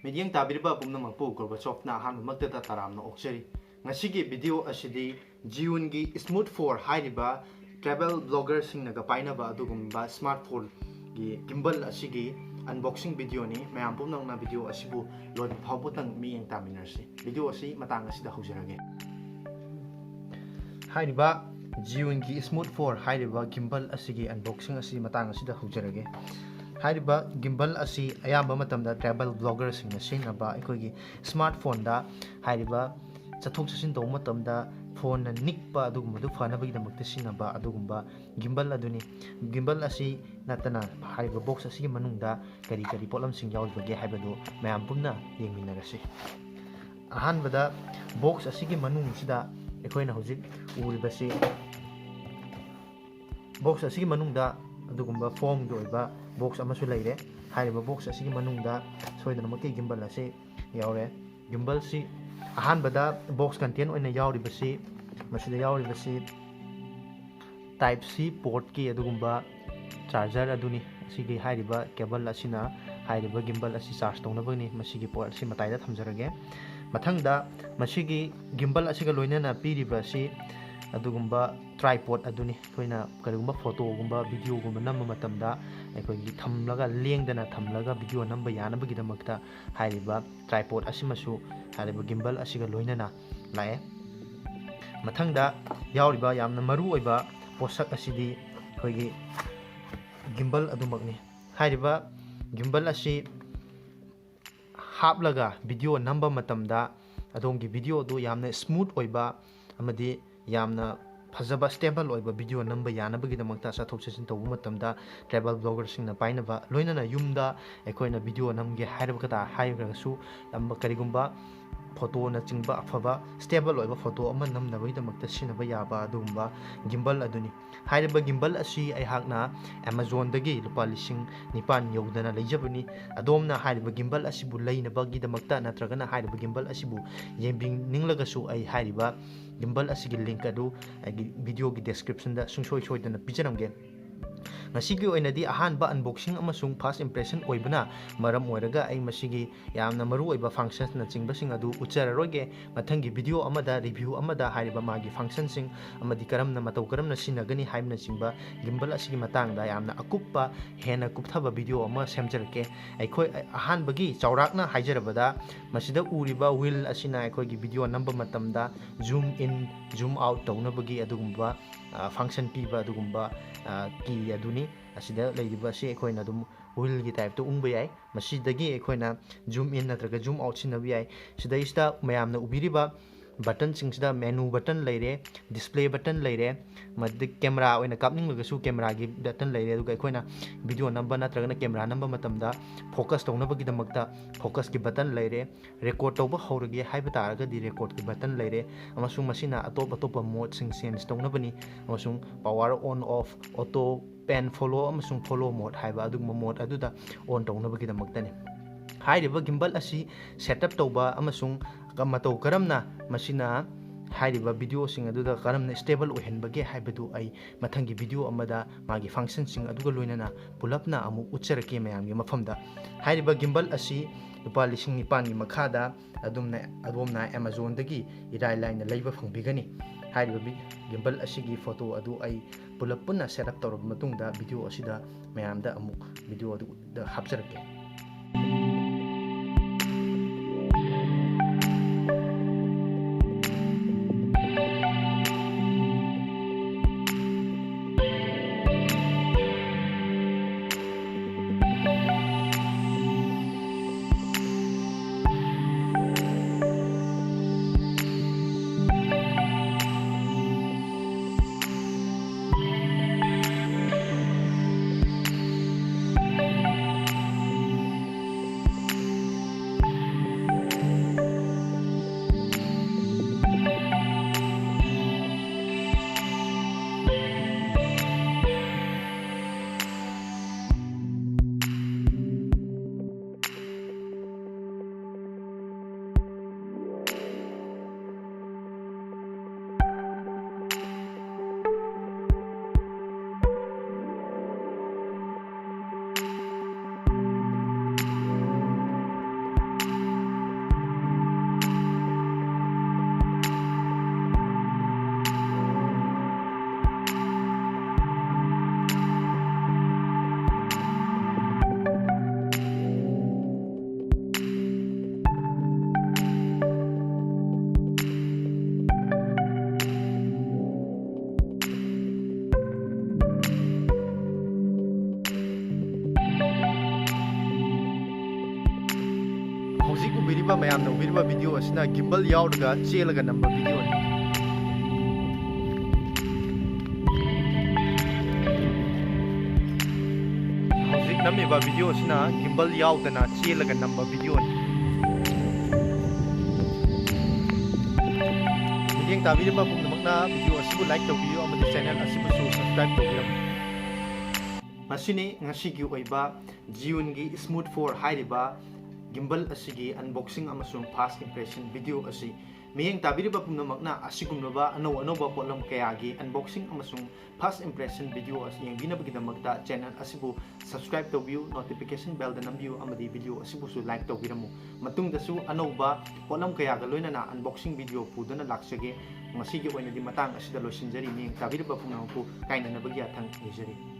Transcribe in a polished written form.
ꯃꯤꯠꯌꯦꯡ ꯇꯥꯕꯤꯔꯤꯕ ꯄꯨꯝꯅꯃꯛꯄꯨ ꯒꯣꯔꯕꯥꯆꯣꯚꯅ ꯑꯍꯥꯟꯕꯃꯛꯇꯗ ꯇꯔꯥꯝꯅ ꯑꯣꯛꯆꯔꯤ ꯉꯁꯤꯒꯤ ꯚꯤꯗꯤꯑꯣ ꯑꯁꯤꯗꯤ ꯖꯤꯌꯨꯟꯒꯤ ꯁ꯭ꯃꯨꯠ 4 ꯍꯥꯏꯔꯤꯕ ꯇ꯭ꯔꯥꯚꯦꯜ ꯕ꯭ꯂꯣꯒꯔꯁꯤꯡꯅꯒ ꯄꯥꯏꯅꯕ ꯑꯗꯨꯒꯨꯝꯕ ꯁ꯭ꯃꯥꯔꯠꯐꯣꯟꯒꯤ ꯒꯤꯝꯕꯜ ꯑꯁꯤꯒꯤ ꯑꯟꯕꯣꯛꯁꯤꯡ ꯚꯤꯗꯤꯑꯣꯅꯤ ꯃꯌꯥꯝ ꯄꯨꯝꯅꯃꯛꯅ ꯚꯤꯗꯤꯑꯣ ꯑꯁꯤꯕꯨ ꯂꯣꯏꯕ ꯐꯥꯎꯕꯇꯪ ꯃꯤꯠꯌꯦꯡ ꯇꯥꯃꯤꯟꯅꯔꯁꯤ ꯚꯤꯗꯤꯑꯣ ꯑꯁꯤ ꯃꯇꯥꯡ ꯑꯁꯤꯗ ꯍꯧꯖꯔꯒꯦ ꯍꯥꯏꯔꯤꯕ ꯖꯤꯌꯨꯟꯒꯤ ꯁ꯭ꯃꯨꯠ 4 ꯍꯥꯏꯔꯤꯕ ꯒꯤꯝꯕꯜ ꯑꯁꯤꯒꯤ ꯑꯟꯕꯣꯛꯁꯤꯡ ꯑꯁꯤ ꯃꯇꯥꯡ ꯑꯁꯤꯗ ꯍꯧꯖꯔꯒꯦ ꯍꯥꯏꯔꯤꯕ ꯒꯤꯝꯕꯜ ꯑꯁꯤ ꯑꯌꯥꯝꯕ ꯃꯇꯝꯗ ꯇ꯭ꯔꯥꯚꯦꯜ ꯕ꯭ꯂꯣꯒꯔꯁꯤꯡꯅ ꯁꯤꯖꯤꯟꯅꯕ ꯑꯩꯈꯣꯏꯒꯤ ꯁ꯭ꯃꯥꯔꯠꯐꯣꯟꯗ ꯍꯥꯏꯔꯤꯕ ꯆꯠꯊꯣꯛ ꯆꯠꯁꯤꯟ ꯇꯧꯕ ꯃꯇꯝꯗ ꯐꯣꯟꯅ ꯅꯤꯛꯄ ꯑꯗꯨꯒꯨꯝꯕꯗꯨ ꯐꯅꯕꯒꯤꯗꯃꯛꯇ ꯁꯤꯖꯤꯟꯅꯕ ꯑꯗꯨꯒꯨꯝꯕ ꯒꯤꯝꯕꯜ ꯑꯗꯨꯅꯤ ꯒꯤꯝꯕꯜ ꯑꯁꯤ ꯅꯠꯇꯅ ꯍꯥꯏꯔꯤꯕ ꯕꯣꯛꯁ ꯑꯁꯤꯒꯤ ꯃꯅꯨꯡꯗ ꯀꯔꯤ ꯀꯔꯤ ꯄꯣꯠꯂꯝꯁꯤꯡ ꯌꯥꯎꯔꯤꯕꯒꯦ ꯍꯥꯏꯕꯗꯨ ꯃꯌꯥꯝ ꯄꯨꯟꯅ ꯌꯦꯡꯃꯤꯟꯅꯔꯁꯤ ꯑꯍꯥꯟꯕꯗ ꯕꯣꯛꯁ ꯑꯁꯤꯒꯤ ꯃꯅꯨꯡꯁꯤꯗ ꯑꯩꯈꯣꯏꯅ ꯍꯧꯖꯤꯛ ꯎꯔꯤꯕꯁꯤ ꯕꯣꯛꯁ ꯑꯁꯤꯒꯤ ꯃꯅꯨꯡꯗ ꯑꯗꯨꯒꯨꯝꯕ ꯐꯣꯝꯒꯤ ꯑꯣꯏꯕ ꯕꯣꯛꯁ ꯑꯃꯁꯨ ꯂꯩꯔꯦ ꯍꯥꯏꯔꯤꯕ ꯕꯣꯛꯁ ꯑꯁꯤꯒꯤ ꯃꯅꯨꯡꯗ ꯁꯣꯏꯗꯅꯃꯛꯀꯤ ꯒꯤꯝꯕꯜ ꯑꯁꯤ ꯌꯥꯎꯔꯦ ꯒꯤꯝꯕꯜꯁꯤ ꯑꯍꯥꯟꯕꯗ ꯕꯣꯛꯁ ꯀꯟꯇꯦꯟ ꯑꯣꯏꯅ ꯌꯥꯎꯔꯤꯕꯁꯤ ꯃꯁꯤꯗ ꯌꯥꯎꯔꯤꯕꯁꯤ ꯇꯥꯏꯞ ꯁꯤ ꯄꯣꯔꯠꯀꯤ ꯑꯗꯨꯒꯨꯝꯕ ꯆꯥꯔꯖꯔ ꯑꯗꯨꯅꯤ ꯑꯁꯤꯒꯤ ꯍꯥꯏꯔꯤꯕ ꯀꯦꯕꯜ ꯑꯁꯤꯅ ꯍꯥꯏꯔꯤꯕ ꯒꯤꯝꯕꯜ ꯑꯁꯤ ꯆꯥꯔꯖ ꯇꯧꯅꯕꯅꯤ ꯃꯁꯤꯒꯤ ꯄꯣꯔꯠ ꯑꯁꯤ ꯃꯇꯥꯏꯗ ꯊꯝꯖꯔꯒꯦ ꯃꯊꯪꯗ ꯃꯁꯤꯒꯤ ꯒꯤꯝꯕꯜ ꯑꯁꯤꯒ ꯂꯣꯏꯅꯅ ꯄꯤꯔꯤꯕ ꯑꯁꯤ ꯑꯗꯨꯒꯨꯝꯕ ꯇ꯭ꯔꯥꯏꯄꯣꯠ ꯑꯗꯨꯅꯤ ꯑꯩꯈꯣꯏꯅ ꯀꯔꯤꯒꯨꯝꯕ ꯐꯣꯇꯣꯒꯨꯝꯕ ꯚꯤꯗꯤꯑꯣꯒꯨꯝꯕ ꯅꯝꯕ ꯃꯇꯝꯗ ꯑꯩꯈꯣꯏꯒꯤ ꯊꯝꯂꯒ ꯂꯦꯡꯗꯅ ꯊꯝꯂꯒ ꯚꯤꯗꯤꯑꯣ ꯅꯝꯕ ꯌꯥꯅꯕꯒꯤꯗꯃꯛꯇ ꯍꯥꯏꯔꯤꯕ ꯇ꯭ꯔꯥꯏꯄꯣꯠ ꯑꯁꯤꯃꯁꯨ ꯍꯥꯏꯔꯤꯕ ꯒꯤꯝꯕꯜ ꯑꯁꯤꯒ ꯂꯣꯏꯅꯅ ꯂꯥꯛꯑꯦ ꯃꯊꯪꯗ ꯌꯥꯎꯔꯤꯕ ꯌꯥꯝꯅ ꯃꯔꯨꯑꯣꯏꯕ ꯄꯣꯠꯁꯛ ꯑꯁꯤꯗꯤ ꯑꯩꯈꯣꯏꯒꯤ ꯒꯤꯝꯕꯜ ꯑꯗꯨꯃꯛꯅꯤ ꯍꯥꯏꯔꯤꯕ ꯒꯤꯝꯕꯜ ꯑꯁꯤ ꯍꯥꯞꯂꯒ ꯚꯤꯗꯤꯑꯣ ꯅꯝꯕ ꯃꯇꯝꯗ ꯑꯗꯣꯝꯒꯤ ꯚꯤꯗꯤꯑꯣꯗꯨ ꯌꯥꯝꯅ ꯁ꯭ꯃꯨꯠ ꯑꯣꯏꯕ ꯑꯃꯗꯤ ꯌꯥꯝꯅ ꯐꯖꯕ ꯁ꯭ꯇꯦꯕꯜ ꯑꯣꯏꯕ ꯚꯤꯗꯤꯑꯣ ꯅꯝꯕ ꯌꯥꯅꯕꯒꯤꯗꯃꯛꯇ ꯆꯠꯊꯣꯛ ꯆꯠꯁꯤꯟ ꯇꯧꯕ ꯃꯇꯝꯗ ꯇ꯭ꯔꯥꯚꯦꯜ ꯕ꯭ꯂꯣꯒꯔꯁꯤꯡꯅ ꯄꯥꯏꯅꯕ ꯂꯣꯏꯅꯅ ꯌꯨꯝꯗ ꯑꯩꯈꯣꯏꯅ ꯚꯤꯗꯤꯑꯣ ꯅꯝꯒꯦ ꯍꯥꯏꯔꯒꯁꯨ ꯀꯔꯤꯒꯨꯝꯕ ꯐꯣꯇꯣꯅꯆꯤꯡꯕ ꯑꯐꯕ ꯁ꯭ꯇꯦꯕꯜ ꯑꯣꯏꯕ ꯐꯣꯇꯣ ꯑꯃ ꯅꯝꯅꯕꯒꯤꯗꯃꯛꯇ ꯁꯤꯖꯤꯟꯅꯕ ꯌꯥꯕ ꯑꯗꯨꯒꯨꯝꯕ ꯒꯤꯝꯕꯜ ꯑꯗꯨꯅꯤ ꯍꯥꯏꯔꯤꯕ ꯒꯤꯝꯕꯜ ꯑꯁꯤ ꯑꯩꯍꯥꯛꯅ ꯑꯦꯃꯥꯖꯣꯟꯗꯒꯤ ꯂꯨꯄꯥ 9,000 ꯌꯧꯗꯅ ꯂꯩꯖꯕꯅꯤ ꯑꯗꯣꯝꯅ ꯍꯥꯏꯔꯤꯕ ꯒꯤꯝꯕꯜ ꯑꯁꯤꯕꯨ ꯂꯩꯅꯕꯒꯤꯗꯃꯛꯇ ꯅꯠꯇ꯭ꯔꯒꯅ ꯍꯥꯏꯔꯤꯕ ꯒꯤꯝꯕꯜ ꯑꯁꯤꯕꯨ ꯌꯦꯡꯕꯤꯅꯤꯡꯂꯒꯁꯨ ꯑꯩ ꯍꯥꯏꯔꯤꯕ ꯒꯤꯝꯕꯜ ꯑꯁꯤꯒꯤ ꯂꯤꯡꯛ ꯑꯗꯨ ꯑꯩꯒꯤ ꯚꯤꯗꯤꯑꯣꯒꯤ ꯗꯦꯁꯀ꯭ꯔꯤꯞꯁꯟꯗ ꯁꯨꯡꯁꯣꯏ ꯁꯣꯏꯗꯅ ꯄꯤꯖꯔꯝꯒꯦ ꯉꯁꯤꯒꯤ ꯑꯣꯏꯅꯗꯤ ꯑꯍꯥꯟꯕ ꯑꯟꯕꯣꯛꯁꯤꯡ ꯑꯃꯁꯨꯡ ꯐꯥꯔꯁ ꯏꯝꯄ꯭ꯔꯦꯁꯟ ꯑꯣꯏꯕꯅ ꯃꯔꯝ ꯑꯣꯏꯔꯒ ꯑꯩ ꯃꯁꯤꯒꯤ ꯌꯥꯝꯅ ꯃꯔꯨꯑꯣꯏꯕ ꯐꯪꯁꯟꯅꯆꯤꯡꯕꯁꯤꯡ ꯑꯗꯨ ꯎꯠꯆꯔꯔꯣꯏꯒꯦ ꯃꯊꯪꯒꯤ ꯚꯤꯗꯤꯑꯣ ꯑꯃꯗ ꯔꯤꯚ꯭ꯌꯨ ꯑꯃꯗ ꯍꯥꯏꯔꯤꯕ ꯃꯥꯒꯤ ꯐꯪꯁꯟꯁꯤꯡ ꯑꯃꯗꯤ ꯃꯇꯧ ꯀꯔꯝꯅ ꯁꯤꯖꯤꯟꯅꯒꯅꯤ ꯍꯥꯏꯕꯅꯆꯤꯡꯕ ꯒꯤꯝꯕꯜ ꯑꯁꯤꯒꯤ ꯃꯇꯥꯡꯗ ꯌꯥꯝꯅ ꯑꯀꯨꯞꯄ ꯍꯦꯟꯅ ꯀꯨꯞꯊꯕ ꯚꯤꯗꯤꯑꯣ ꯑꯃ ꯁꯦꯝꯖꯔꯛꯀꯦ ꯑꯩꯈꯣꯏ ꯑꯍꯥꯟꯕꯒꯤ ꯆꯥꯎꯔꯥꯛꯅ ꯍꯥꯏꯖꯔꯕꯗ ꯃꯁꯤꯗ ꯎꯔꯤꯕ ꯋꯤꯜ ꯑꯁꯤꯅ ꯑꯩꯈꯣꯏꯒꯤ ꯚꯤꯗꯤꯑꯣ ꯅꯝꯕ ꯃꯇꯝꯗ ꯖꯨꯝ ꯏꯟ ꯖꯨꯝ ꯑꯥꯎꯠ ꯇꯧꯅꯕꯒꯤ ꯑꯗꯨꯒꯨꯝꯕ ꯐꯪꯁꯟ ꯄꯤꯕ ꯑꯗꯨꯒꯨꯝꯕ ꯀꯤ ꯑꯗꯨꯅꯤ ꯑꯁꯤꯗ ꯂꯩꯔꯤꯕ ꯑꯁꯤ ꯑꯩꯈꯣꯏꯅ ꯑꯗꯨꯝ ꯋꯤꯜꯒꯤ ꯇꯥꯏꯞꯇ ꯎꯪꯕ ꯌꯥꯏ ꯃꯁꯤꯗꯒꯤ ꯑꯩꯈꯣꯏꯅ ꯖꯨꯝ ꯏꯟ ꯅꯠꯇ꯭ꯔꯒ ꯖꯨꯝ ꯑꯥꯎꯠ ꯁꯤꯖꯤꯟꯅꯕ ꯌꯥꯏ ꯁꯤꯗꯩꯁꯤꯗ ꯃꯌꯥꯝꯅ ꯎꯕꯤꯔꯤꯕ ꯕꯇꯟꯁꯤꯡꯁꯤꯗ ꯃꯦꯅꯨ ꯕꯇꯟ ꯂꯩꯔꯦ ꯗꯤꯁꯄ꯭ꯂꯦ ꯕꯇꯟ ꯂꯩꯔꯦ ꯃꯗꯨꯗ ꯀꯦꯃꯦꯔꯥ ꯑꯣꯏꯅ ꯀꯥꯞꯅꯤꯡꯂꯒꯁꯨ ꯀꯦꯃꯦꯔꯥꯒꯤ ꯕꯇꯟ ꯂꯩꯔꯦ ꯑꯗꯨꯒ ꯑꯩꯈꯣꯏꯅ ꯚꯤꯗꯤꯑꯣ ꯅꯝꯕ ꯅꯠꯇ꯭ꯔꯒꯅ ꯀꯦꯃꯦꯔꯥ ꯅꯝꯕ ꯃꯇꯝꯗ ꯐꯣꯀꯁ ꯇꯧꯅꯕꯒꯤꯗꯃꯛꯇ ꯐꯣꯀꯁꯀꯤ ꯕꯇꯟ ꯂꯩꯔꯦ ꯔꯦꯀꯣꯔꯠ ꯇꯧꯕ ꯍꯧꯔꯒꯦ ꯍꯥꯏꯕ ꯇꯥꯔꯒꯗꯤ ꯔꯦꯀꯣꯔꯠꯀꯤ ꯕꯇꯟ ꯂꯩꯔꯦ ꯑꯃꯁꯨꯡ ꯃꯁꯤꯅ ꯑꯇꯣꯞ ꯑꯇꯣꯞꯄ ꯃꯣꯠꯁꯤꯡ ꯆꯦꯟꯖ ꯇꯧꯅꯕꯅꯤ ꯑꯃꯁꯨꯡ power on off auto pan follow ꯑꯃꯁꯨꯡ ꯐꯣꯂꯣ ꯃꯣꯠ ꯍꯥꯏꯕ ꯑꯗꯨꯒꯨꯝꯕ ꯃꯣꯠ ꯑꯗꯨꯗ ꯑꯣꯟ ꯇꯧꯅꯕꯒꯤꯗꯃꯛꯇꯅꯤ ꯍꯥꯏꯔꯤꯕ ꯒꯤꯝꯕꯜ ꯑꯁꯤ ꯁꯦꯠꯑꯞ ꯇꯧꯕ ꯑꯃꯁꯨꯡ ꯃꯇꯧ ꯀꯔꯝꯅ ꯃꯁꯤꯅ ꯍꯥꯏꯔꯤꯕ ꯚꯤꯗꯤꯑꯣꯁꯤꯡ ꯑꯗꯨꯗ ꯀꯔꯝꯅ ꯁ꯭ꯇꯦꯕꯜ ꯑꯣꯏꯍꯟꯕꯒꯦ ꯍꯥꯏꯕꯗꯨ ꯑꯩ ꯃꯊꯪꯒꯤ ꯚꯤꯗꯤꯑꯣ ꯑꯃꯗ ꯃꯥꯒꯤ ꯐꯪꯁꯟꯁꯤꯡ ꯑꯗꯨꯒ ꯂꯣꯏꯅꯅ ꯄꯨꯂꯞꯅ ꯑꯃꯨꯛ ꯎꯠꯆꯔꯛꯀꯦ ꯃꯌꯥꯝꯒꯤ ꯃꯐꯝꯗ ꯍꯥꯏꯔꯤꯕ ꯒꯤꯝꯕꯜ ꯑꯁꯤ ꯂꯨꯄꯥ 9,000ꯒꯤ ꯃꯈꯥꯗ ꯑꯗꯣꯝꯅ ꯑꯦꯃꯥꯖꯣꯟꯗꯒꯤ ꯏꯔꯥꯏ ꯂꯥꯏꯅ ꯂꯩꯕ ꯐꯪꯕꯤꯒꯅꯤ ꯍꯥꯏꯔꯤꯕ ꯒꯤꯝꯕꯜ ꯑꯁꯤꯒꯤ ꯐꯣꯇꯣ ꯑꯗꯨ ꯑꯩ ꯄꯨꯂꯞ ꯄꯨꯟꯅ ꯁꯦꯠꯑꯞ ꯇꯧꯔꯕ ꯃꯇꯨꯡꯗ ꯚꯤꯗꯤꯑꯣ ꯑꯁꯤꯗ ꯃꯌꯥꯝꯗ ꯑꯃꯨꯛ ꯚꯤꯗꯤꯑꯣ ꯑꯗꯨꯗ ꯍꯥꯞꯆꯔꯛꯀꯦ ꯍꯧꯖꯤꯛ ꯎꯕꯤꯔꯤꯕ ꯃꯌꯥꯝꯅ ꯎꯕꯤꯔꯤꯕ ꯚꯤꯗꯤꯑꯣ ꯑꯁꯤꯅ ꯒꯤꯝꯕꯜ ꯌꯥꯎꯔꯒ ꯆꯦꯜꯂꯒ ꯅꯝꯕ ꯚꯤꯗꯤꯑꯣꯅꯤ ꯍꯧꯖꯤꯛ ꯅꯝꯃꯤꯕ ꯚꯤꯗꯤꯑꯣ ꯑꯁꯤꯅ ꯒꯤꯝꯕꯜ ꯌꯥꯎꯗꯅ ꯆꯦꯜꯂꯒ ꯅꯝꯕ ꯚꯤꯗꯤꯑꯣꯅꯤ ꯃꯤꯠꯌꯦꯡ ꯇꯥꯕꯤꯔꯤꯕ ꯄꯨꯝꯅꯃꯛꯅ ꯚꯤꯗꯤꯑꯣ ꯑꯁꯤꯕꯨ ꯂꯥꯏꯛ ꯇꯧꯕꯤꯌꯨ ꯑꯃꯗꯤ ꯆꯦꯅꯦꯜ ꯑꯁꯤꯕꯨꯁꯨ ꯁꯕꯁꯀ꯭ꯔꯥꯏꯕ ꯇꯧꯕꯤꯔꯝꯃꯨ ꯃꯁꯤꯅꯤ ꯉꯁꯤꯒꯤ ꯑꯣꯏꯕ ꯖꯤꯌꯨꯟꯒꯤ ꯁ꯭ꯃꯨꯠ 4 ꯍꯥꯏꯔꯤꯕ गिम्बल असिगी अनबॉक्सिंग अमसुंग फास्ट इंप्रेशन वीडियो असी मियेंग ताबिरिबा पुनमकना असिगुमनबा अनौ अनौबा पोलम कयागी अनबॉक्सिंग अमसुंग फास्ट इंप्रेशन वीडियो असी यंगिनबगिदमकता चैनल असिबु सब्सक्राइब तौबियु नोटिफिकेशन बेल द नंबियु अमदी वीडियो असिबुसु लाइक तौबिरमु मतुंगदसु अनौबा पोलम कयागा लोइनना अनबॉक्सिंग वीडियो पुदना लाक्सगे मसिगी ओइनदि मतांग असिदा लोइसिनजरी मियेंग ताबिरिबा पुनमकु काइननबगी अथंग निजरी